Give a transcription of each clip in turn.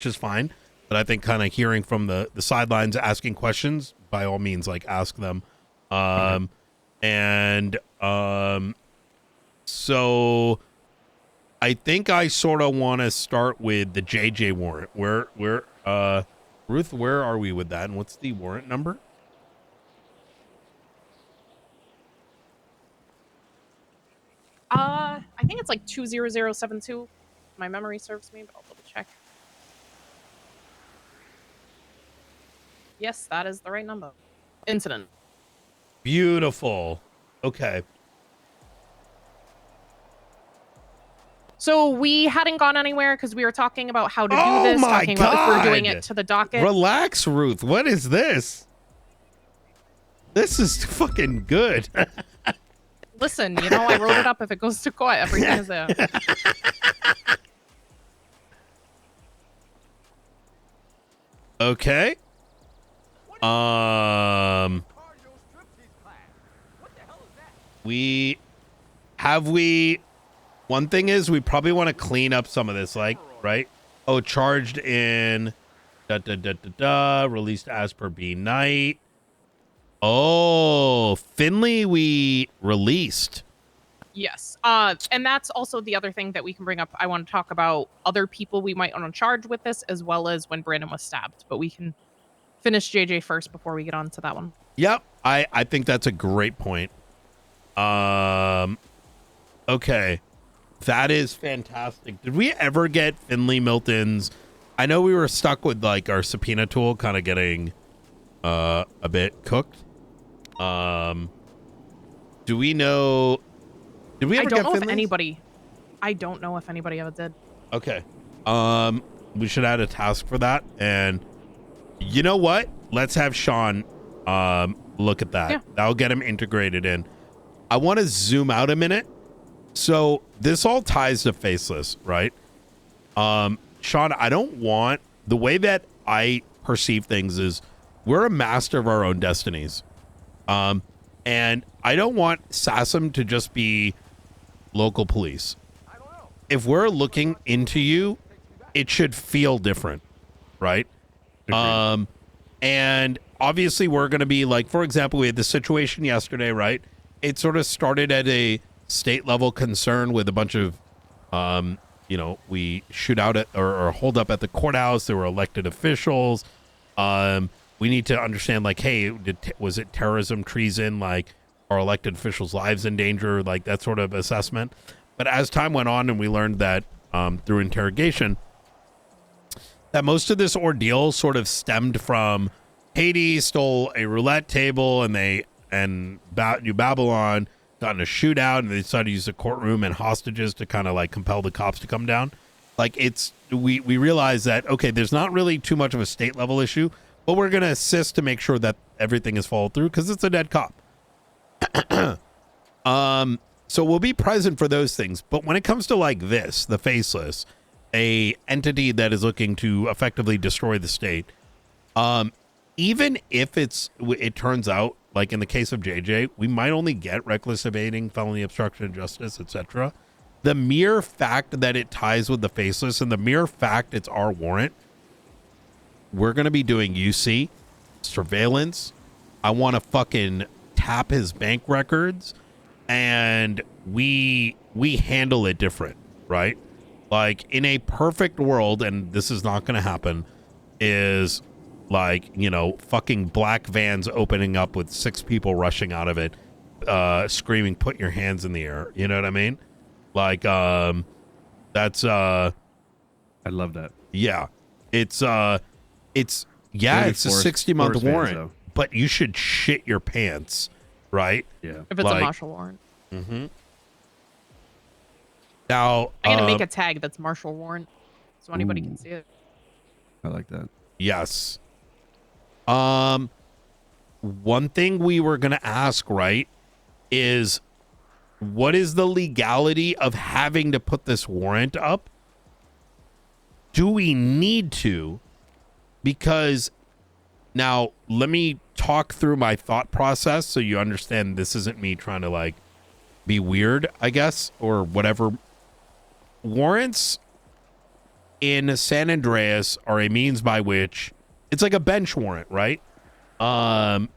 which is fine. But I think kind of hearing from the sidelines, asking questions, by all means, like ask them. So I think I sort of want to start with the JJ warrant. Ruth, where are we with that? And what's the warrant number? I think it's like 20072. My memory serves me, but I'll double check. Yes, that is the right number. Incident. Beautiful. Okay. So we hadn't gone anywhere because we were talking about how to do this, talking about if we're doing it to the docket. Relax, Ruth. What is this? This is fucking good. Listen, you know, I wrote it up. If it goes to court, everything is there. Okay. One thing is we probably want to clean up some of this, like, right? Oh, charged in released as per B night. Oh, Finley we released. Yes. And that's also the other thing that we can bring up. I want to talk about other people we might want to charge with this, as well as when Brandon was stabbed. But we can finish JJ first before we get on to that one. Yep. I think that's a great point. Okay. That is fantastic. Did we ever get Finley Milton's? I know we were stuck with like our subpoena tool kind of getting a bit cooked. Do we know? Did we ever get Finley's? I don't know if anybody ever did. Okay. We should add a task for that. And you know what? Let's have Sean look at that. Yeah. That'll get him integrated in. I want to zoom out a minute. So this all ties to Faceless, right? Sean, I don't want, the way that I perceive things is we're a master of our own destinies. And I don't want SASM to just be local police. If we're looking into you, it should feel different, right? And obviously we're going to be like, for example, we had the situation yesterday, right? It sort of started at a state level concern with a bunch of, we shoot out at or hold up at the courthouse. There were elected officials. We need to understand, like, hey, was it terrorism, treason? Like, are elected officials' lives in danger? Like that sort of assessment. But as time went on and we learned that through interrogation, that most of this ordeal sort of stemmed from Haiti stole a roulette table and New Babylon got in a shootout and they decided to use the courtroom and hostages to kind of like compel the cops to come down. Like we realize that, okay, there's not really too much of a state level issue, but we're going to assist to make sure that everything is followed through because it's a dead cop. So we'll be present for those things. But when it comes to like this, the Faceless, a entity that is looking to effectively destroy the state, even if it turns out, like in the case of JJ, we might only get reckless evading, felony obstruction of justice, etc. The mere fact that it ties with the Faceless and the mere fact it's our warrant, we're going to be doing UC, surveillance. I want to fucking tap his bank records, and we handle it different, right? Like in a perfect world, and this is not going to happen, is like, fucking black vans opening up with 6 people rushing out of it, screaming, "Put your hands in the air." You know what I mean? Like, that's, I love that. Yeah. It's a 60-month warrant, but you should shit your pants, right? Yeah. If it's a martial warrant. Mm-hmm. Now, I'm going to make a tag that's martial warrant so anybody can see it. I like that. Yes. One thing we were going to ask, right, is what is the legality of having to put this warrant up? Do we need to? Because now let me talk through my thought process so you understand this isn't me trying to like be weird, I guess, or whatever. Warrants in San Andreas are a means by which it's like a bench warrant, right?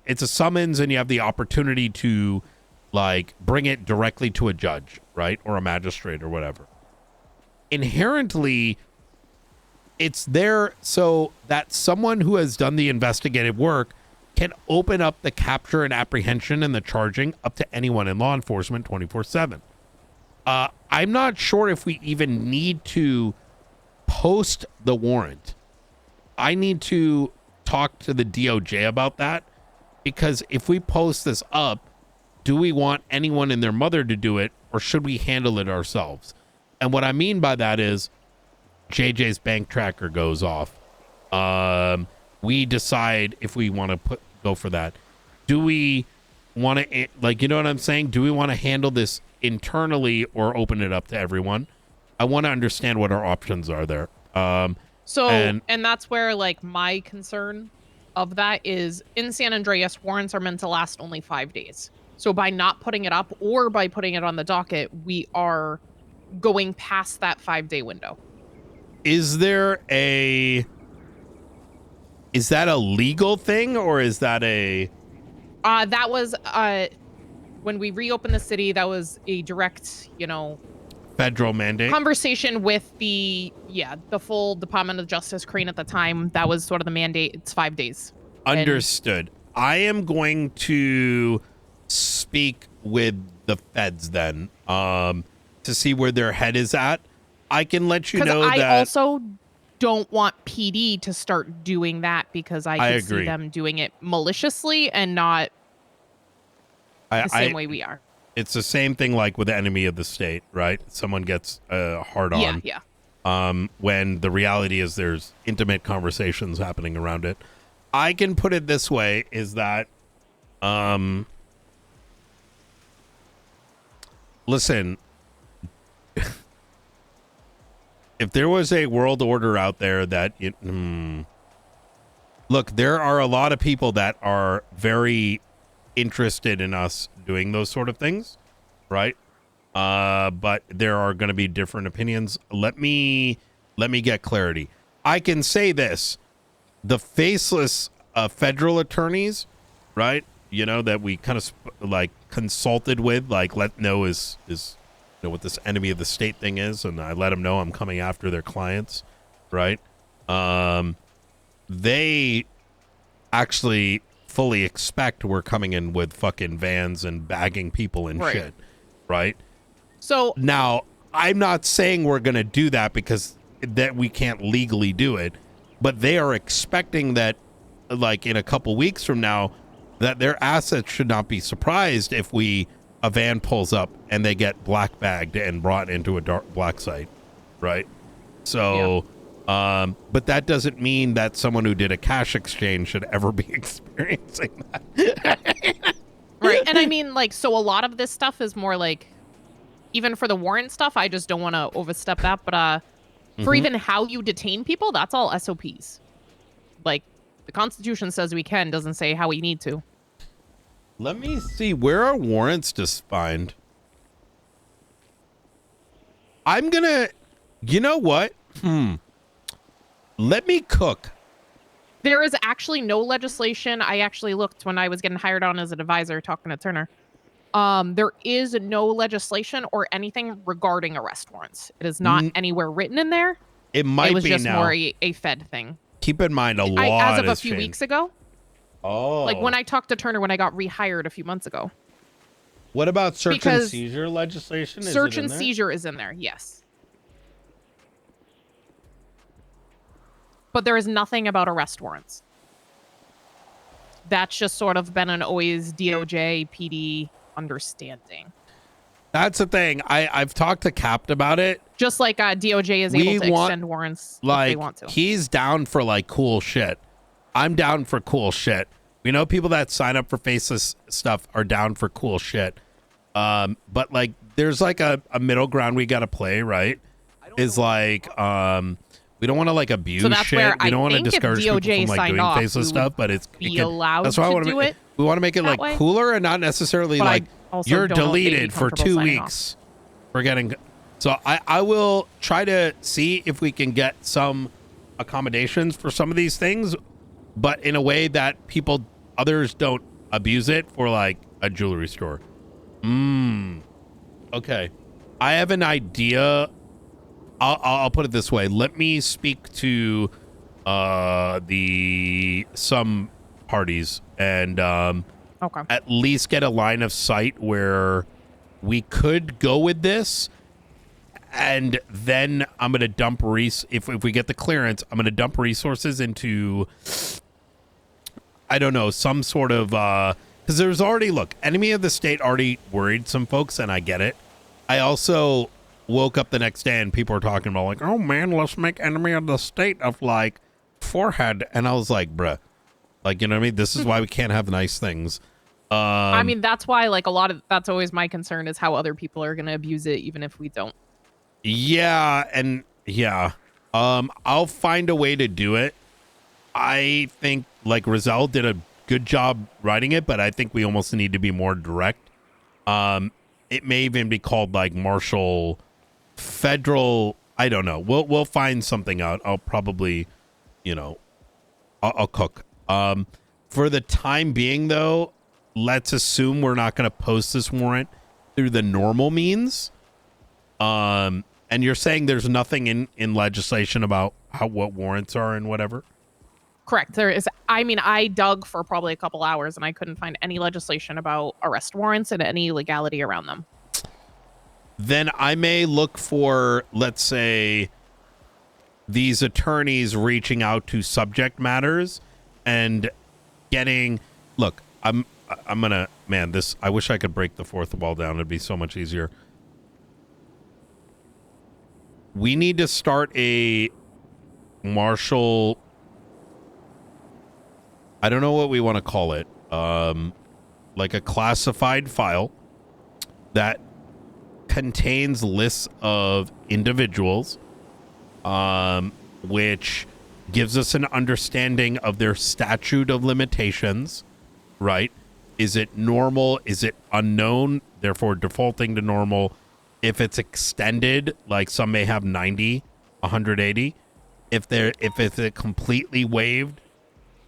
It's a summons, and you have the opportunity to like bring it directly to a judge, right, or a magistrate or whatever. Inherently, it's there so that someone who has done the investigative work can open up the capture and apprehension and the charging up to anyone in law enforcement 24/7. I'm not sure if we even need to post the warrant. I need to talk to the DOJ about that, because if we post this up, do we want anyone and their mother to do it, or should we handle it ourselves? And what I mean by that is JJ's bank tracker goes off. We decide if we want to go for that. Do we want to, like, you know what I'm saying? Do we want to handle this internally or open it up to everyone? I want to understand what our options are there. And that's where, like, my concern of that is in San Andreas, warrants are meant to last only 5 days. So by not putting it up or by putting it on the docket, we are going past that 5-day window. Is that a legal thing, or is that a... That was, when we reopened the city, that was a direct, federal mandate conversation with the full Department of Justice crane at the time. That was sort of the mandate. It's 5 days. Understood. I am going to speak with the feds then, to see where their head is at. I can let you know that I also don't want PD to start doing that, because I could see them doing it maliciously and not the same way we are. It's the same thing like with the enemy of the state, right? Someone gets hard on. Yeah. When the reality is there's intimate conversations happening around it. I can put it this way, is that, listen, if there was a world order out there that look, there are a lot of people that are very interested in us doing those sort of things, right? But there are going to be different opinions. Let me get clarity. I can say this: the faceless federal attorneys, right? That we kind of like consulted with, like, let know is what this enemy of the state thing is, and I let them know I'm coming after their clients, right? They actually fully expect we're coming in with fucking vans and bagging people and shit, right? So now, I'm not saying we're going to do that because that we can't legally do it, but they are expecting that, like, in a couple weeks from now, that their assets should not be surprised if a van pulls up and they get black bagged and brought into a black site, right? So, but that doesn't mean that someone who did a cash exchange should ever be experiencing that. Right. And I mean, like, so a lot of this stuff is more like, even for the warrant stuff, I just don't want to overstep that. But for even how you detain people, that's all SOPs. Like, the Constitution says we can, doesn't say how we need to. Let me see. Where are warrants to find? I'm going to... You know what? Let me cook. There is actually no legislation. I actually looked when I was getting hired on as an advisor talking to Turner. There is no legislation or anything regarding arrest warrants. It is not anywhere written in there. It might be now. It was just more a Fed thing. Keep in mind, a lot as of a has few changed. weeks ago. Oh. Like when I talked to Turner when I got rehired a few months ago. What about search and seizure legislation? Search and seizure is in there, yes. But there is nothing about arrest warrants. That's just sort of been an always DOJ, PD understanding. That's the thing. I've talked to Capt about it. Just like DOJ is able to extend warrants if they want to. He's down for like cool shit. I'm down for cool shit. We know people that sign up for faceless stuff are down for cool shit. But like there's like a middle ground we got to play, right? Is like we don't want to like abuse shit. We don't want to discourage people from like doing faceless stuff, but that's why I want to make we want to make it like cooler and not necessarily like you're deleted for 2 weeks for getting So I will try to see if we can get some accommodations for some of these things, but in a way that others don't abuse it for like a jewelry store. Okay. I have an idea. I'll put it this way. Let me speak to some parties and Okay. at least get a line of sight where we could go with this. And then I'm going to dump if we get the clearance, I'm going to dump resources into, I don't know, some sort of, because there's already, look, enemy of the state already worried some folks, and I get it. I also woke up the next day and people were talking about like, oh man, let's make enemy of the state of like forehead. And I was like, bruh, like, you know what I mean? This is why we can't have nice things. I mean, that's why like that's always my concern is how other people are going to abuse it, even if we don't. Yeah. And yeah, I'll find a way to do it. I think like Rizal did a good job writing it, but I think we almost need to be more direct. It may even be called like martial federal. I don't know. We'll find something out. I'll probably, you know, I'll cook. For the time being though, let's assume we're not going to post this warrant through the normal means. And you're saying there's nothing in legislation about what warrants are and whatever? Correct. There is. I mean, I dug for probably a couple hours and I couldn't find any legislation about arrest warrants and any legality around them. Then I may look for, let's say, these attorneys reaching out to subject matters and getting, look, I'm gonna, man, this, I wish I could break the fourth wall down. It'd be so much easier. We need to start a martial, I don't know what we want to call it, like a classified file that contains lists of individuals, which gives us an understanding of their statute of limitations, right? Is it normal? Is it unknown? Therefore defaulting to normal. If it's extended, like some may have 90, 180. If it's completely waived,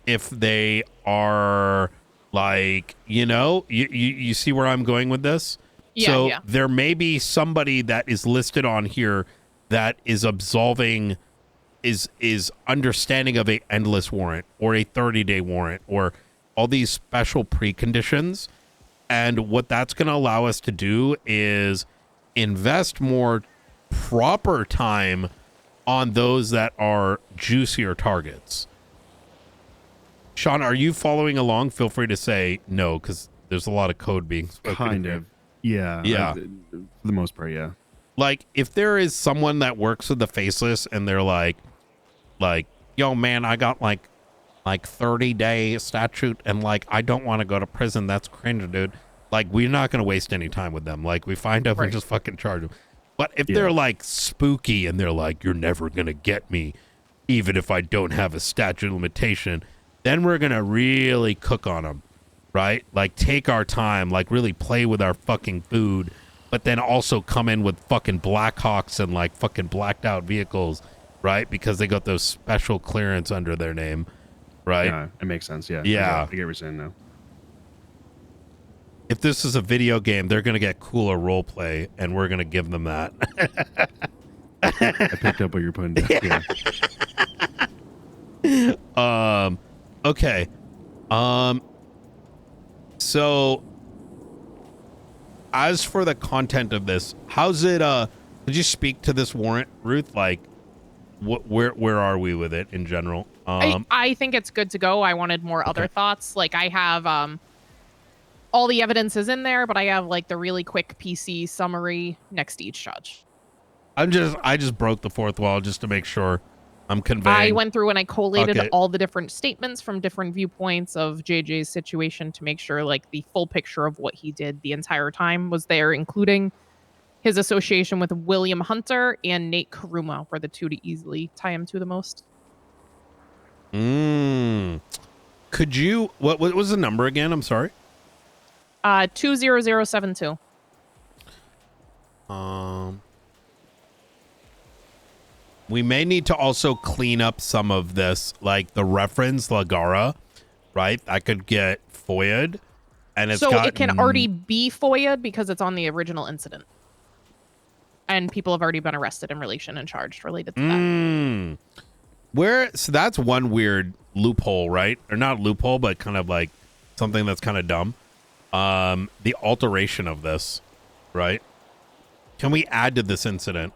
if they are like, you know, you see where I'm going with this? Yeah, so yeah. there may be somebody that is listed on here that is absolving, is understanding of a endless warrant or a 30-day warrant or all these special preconditions. And what that's going to allow us to do is invest more proper time on those that are juicier targets. Sean, are you following along? Feel free to say no, because there's a lot of code being spoken. Kind of. Yeah. Yeah. For the most part, yeah. Like, if there is someone that works with the faceless and they're like, yo, man, I got like 30-day statute and like, I don't want to go to prison. That's cringe, dude. Like, we're not going to waste any time with them. Like, we find out, we just fucking charge them. But if they're like spooky and they're like, you're never going to get me, even if I don't have a statute of limitation, then we're going to really cook on them, right? Like, take our time, like really play with our fucking food, but then also come in with fucking Blackhawks and like fucking blacked out vehicles, right? Because they got those special clearance under their name, right? Yeah, it makes sense. Yeah. Yeah. I get what you're saying now. If this is a video game, they're going to get cooler role play, and we're going to give them that. I picked up what you're putting down. Yeah. Okay. So as for the content of this, how's it, did you speak to this warrant, Ruth? Like, where are we with it in general? I think it's good to go. I wanted more other thoughts. Like, I have, all the evidence is in there, but I have like the really quick PC summary next to each judge. I just broke the fourth wall just to make sure I'm conveying. I went through and I collated all the different statements from different viewpoints of JJ's situation to make sure like the full picture of what he did the entire time was there, including his association with William Hunter and Nate Karuma were the two to easily tie him to the most. Could you, what was the number again? I'm sorry. 20072. We may need to also clean up some of this, like the reference Lagara, right? That could get FOIA'd, and it's so it can already be FOIA'd because it's on the original incident, and people have already been arrested in relation and charged related to that. So that's one weird loophole, right? Or not loophole, but kind of like something that's kind of dumb. The alteration of this, right? Can we add to this incident?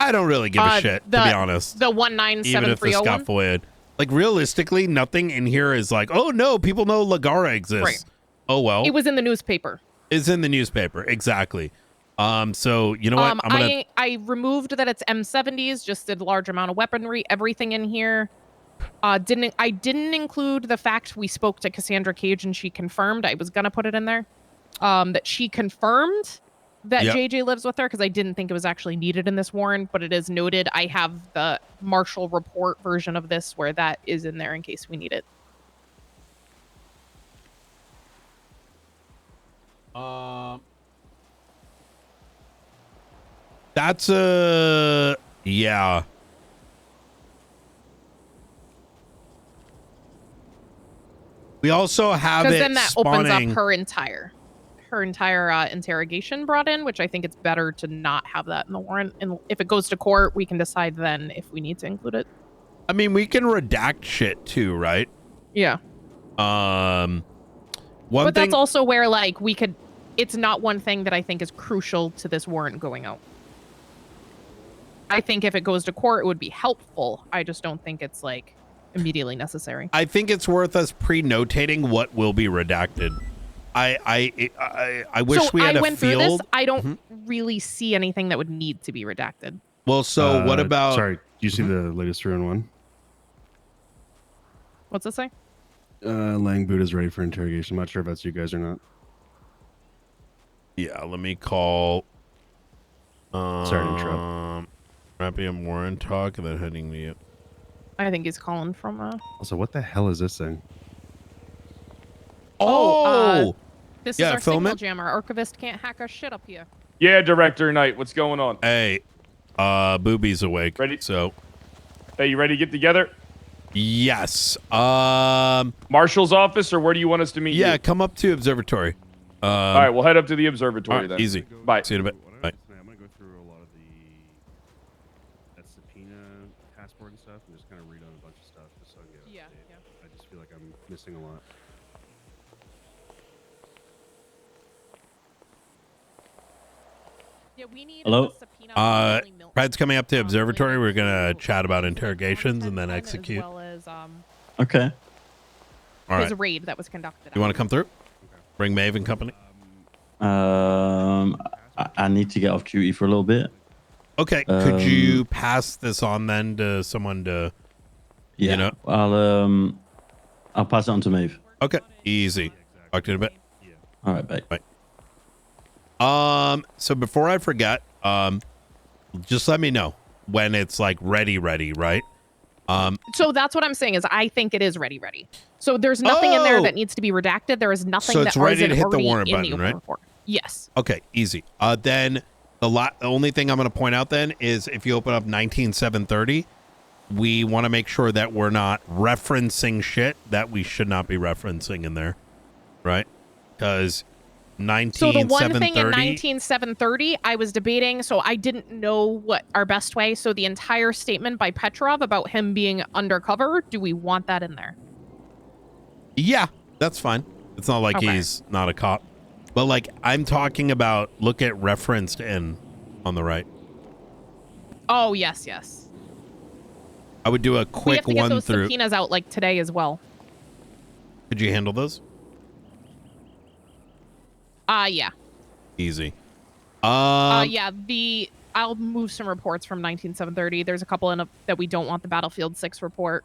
I don't really give a shit, to be honest. The 19730 even if this got FOIA'd. Like, realistically, nothing in here is like, oh, no, people know Lagara exists. Right. Oh, well. It was in the newspaper. It's in the newspaper, exactly. So, you know what? I removed that it's M70s, just did a large amount of weaponry, everything in here. I didn't include the fact we spoke to Cassandra Cage and she confirmed. I was going to put it in there. That she confirmed that JJ lives with her, because I didn't think it was actually needed in this warrant, but it is noted. I have the Marshall report version of this where that is in there in case we need it. That's yeah. We also have it, because then that spawning... opens up her entire interrogation brought in, which I think it's better to not have that in the warrant. And if it goes to court, we can decide then if we need to include it. I mean, we can redact shit too, right? Yeah. But that's also where, like, we could... It's not one thing that I think is crucial to this warrant going out. I think if it goes to court, it would be helpful. I just don't think it's, like, immediately necessary. I think it's worth us pre-notating what will be redacted. I wish we had a went field. Through this. I don't really see anything that would need to be redacted. Well, so what about... Sorry, do you see the latest 3-on-1? What's it say? Lang Boot is ready for interrogation. I'm not sure if that's you guys or not. Yeah, let me call... Sorry to interrupt. Rappium Warren talk and then heading to you. I think he's calling from... Also, what the hell is this thing? This is our signal jammer. Archivist can't hack our shit up here. Yeah, Director Knight, what's going on? Hey, Booby's awake. Ready? So, hey, you ready to get together? Yes. Marshal's office, or where do you want us to meet? Yeah, you? come up to observatory. All right, we'll head up to the observatory then. Easy. Bye. See you in a bit. Bye. I'm gonna go through a lot of that subpoena passport and stuff, and just kind of read on a bunch of stuff, just so I can get up to date. I just feel like I'm missing a lot. Yeah, we need Hello? Fred's coming up to observatory. We're gonna chat about interrogations and then execute. As well as, okay. All right. his raid that was conducted. You want to come through? Bring Maeve and company. I need to get off duty for a little bit. Okay. Could you pass this on then to someone to? Yeah. You know? I'll pass it on to Maeve. Okay. Easy. Talk to you in a bit. All right, bye. Bye. So before I forget, just let me know when it's like ready, right? So that's what I'm saying is I think it is ready. So there's nothing in there that needs to be redacted. There is nothing so that it's ready isn't to hit the already warrant in button, the right? report. Yes. Okay, easy. Then the only thing I'm going to point out then is if you open up 19730, we want to make sure that we're not referencing shit that we should not be referencing in there, right? Because So the one thing in 19730, I was debating, so I didn't know what our best way. So the entire statement by Petrov about him being undercover, do we want that in there? Yeah, that's fine. It's not like he's not a cop. But like I'm talking about, look at referenced in on the right. Oh, yes. I would do a quick we have to get one those through. Subpoenas out like today as well. Could you handle those? Yeah. Easy. Yeah, I'll move some reports from 19730. There's a couple that we don't want the Battlefield 6 report.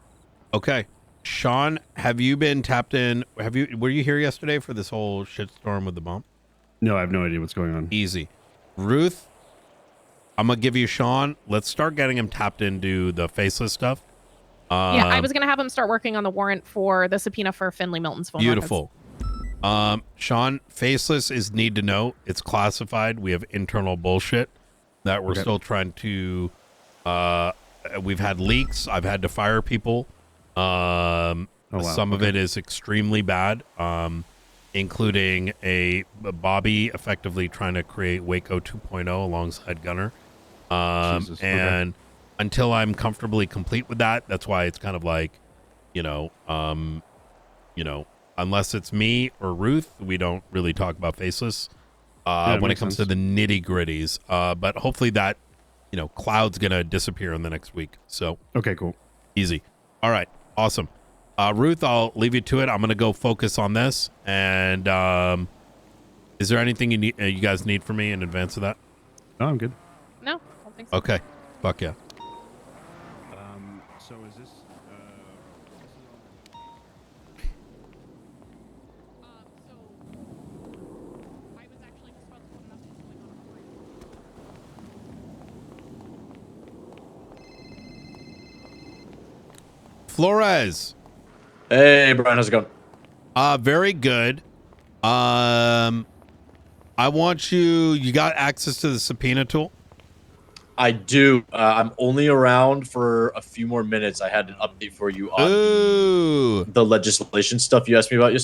Okay. Sean, have you been tapped in? Were you here yesterday for this whole shitstorm with the bomb? No, I have no idea what's going on. Easy. Ruth, I'm going to give you Sean. Let's start getting him tapped into the faceless stuff. Yeah, I was going to have him start working on the warrant for the subpoena for Finley Milton's phone Beautiful. Sean, faceless is need to know. It's classified. We have internal bullshit. that we're still trying to. We've had leaks. I've had to fire people. Some of it is extremely bad, including a Bobby effectively trying to create Waco 2.0 alongside Gunner. And until I'm comfortably complete with that, that's why it's kind of like, unless it's me or Ruth, we don't really talk about Faceless when it comes to the nitty gritties. But hopefully that, cloud's going to disappear in the next week. So, okay, cool. Easy. All right. Awesome. Ruth, I'll leave you to it. I'm going to go focus on this. And is there anything you guys need from me in advance of that? No, I'm good. No, I don't think so. Okay. Fuck yeah. So is this? I was actually just about to put enough something on it for you. Flores. Hey, Brian, how's it going? Very good. I want you got access to the subpoena tool? I do. I'm only around for a few more minutes. I had an update for you on the legislation stuff you asked me about yesterday.